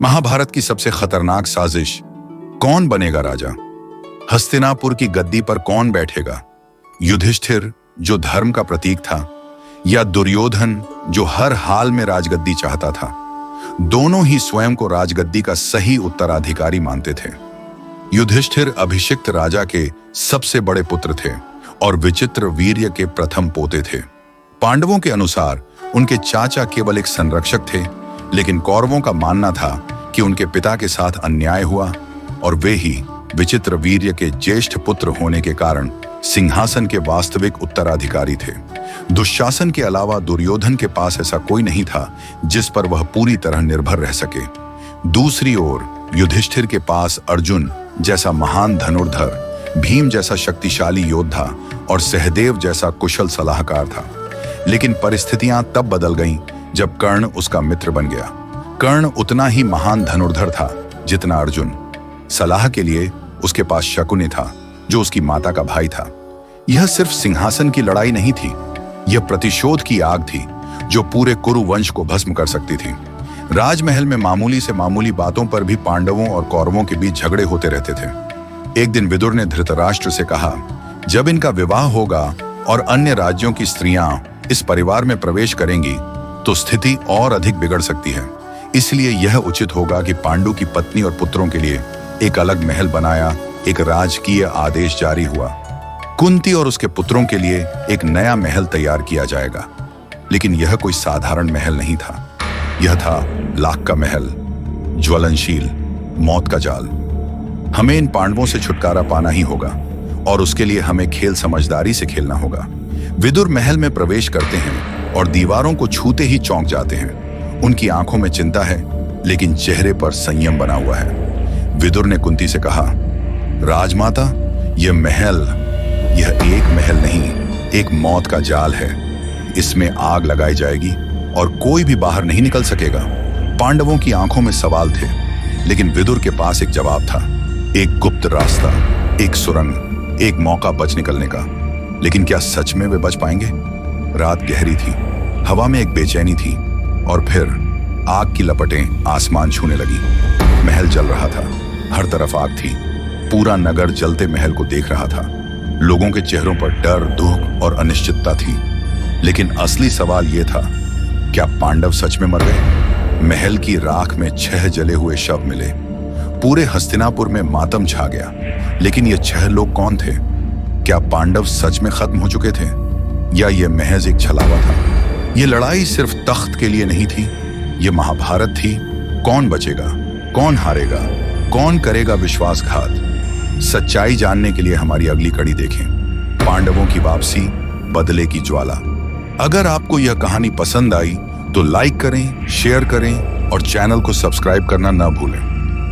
महाभारत की सबसे खतरनाक साजिश, कौन बनेगा राजा? हस्तिनापुर की गद्दी पर कौन बैठेगा? युधिष्ठिर जो धर्म का प्रतीक था, या दुर्योधन जो हर हाल में राजगद्दी चाहता था? दोनों ही स्वयं को राजगद्दी का सही उत्तराधिकारी मानते थे। युधिष्ठिर अभिषिक्त राजा के सबसे बड़े पुत्र थे और विचित्र वीर्य के प्रथम पोते थे। पांडवों के अनुसार उनके चाचा केवल एक संरक्षक थे, लेकिन कौरवों का मानना था कि उनके पिता के साथ अन्याय हुआ और वे ही विचित्र वीर्य के ज्येष्ठ पुत्र होने के कारण सिंहासन के वास्तविक उत्तराधिकारी थे। दुशासन के अलावा दुर्योधन के पास ऐसा कोई नहीं था जिस पर वह पूरी तरह निर्भर रह सके। दूसरी ओर युधिष्ठिर के पास अर्जुन जैसा महान धनुर्धर, भीम जैसा शक्तिशाली योद्धा और सहदेव जैसा कुशल सलाहकार था। लेकिन परिस्थितियां तब बदल गईं जब कर्ण उसका मित्र बन गया। कर्ण उतना ही महान धनुर्धर था जितना अर्जुन। सलाह के लिए उसके पास शकुनि था, जो उसकी माता का भाई था। यह सिर्फ सिंहासन की लड़ाई नहीं थी, यह प्रतिशोध की आग थी जो पूरे कुरु वंश को भस्म कर सकती थी। राजमहल में मामूली से मामूली बातों पर भी पांडवों और कौरवों के बीच झगड़े होते रहते थे। एक दिन विदुर ने धृतराष्ट्र से कहा, जब इनका विवाह होगा और अन्य राज्यों की स्त्रियां इस परिवार में प्रवेश करेंगी तो स्थिति और अधिक बिगड़ सकती है। इसलिए यह उचित होगा कि पांडु की पत्नी और पुत्रों के लिए एक अलग महल बनाया, एक राजकीय आदेश जारी हुआ। कुंती और उसके पुत्रों के लिए एक नया महल तैयार किया जाएगा। लेकिन यह कोई साधारण महल नहीं था, यह था लाख का महल, ज्वलनशील, मौत का जाल। हमें इन पांडवों से छुटकारा पाना ही होगा और उसके लिए हमें खेल समझदारी से खेलना होगा। विदुर महल में प्रवेश करते हैं और दीवारों को छूते ही चौंक जाते हैं। उनकी आंखों में चिंता है, लेकिन चेहरे पर संयम बना हुआ है। विदुर ने कुंती से कहा, राजमाता, यह एक महल नहीं, एक मौत का जाल है। इसमें आग लगाई जाएगी और कोई भी बाहर नहीं निकल सकेगा। पांडवों की आंखों में सवाल थे, लेकिन विदुर के पास एक जवाब था, एक गुप्त रास्ता, एक सुरंग, एक मौका बच निकलने का। लेकिन क्या सच में वे बच पाएंगे? रात गहरी थी, हवा में एक बेचैनी थी और फिर आग की लपटें आसमान छूने लगी। महल जल रहा था, हर तरफ आग थी। पूरा नगर जलते महल को देख रहा था। लोगों के चेहरों पर डर, दुख और अनिश्चितता थी। लेकिन असली सवाल यह था, क्या पांडव सच में मर गए? महल की राख में 6 जले हुए शव मिले। पूरे हस्तिनापुर में मातम छा गया। लेकिन ये 6 लोग कौन थे? क्या पांडव सच में खत्म हो चुके थे या यह महज एक छलावा था? यह लड़ाई सिर्फ तख्त के लिए नहीं थी, यह महाभारत थी। कौन बचेगा, कौन हारेगा, कौन करेगा विश्वासघात? सच्चाई जानने के लिए हमारी अगली कड़ी देखें, पांडवों की वापसी, बदले की ज्वाला। अगर आपको यह कहानी पसंद आई तो लाइक करें, शेयर करें और चैनल को सब्सक्राइब करना न भूलें।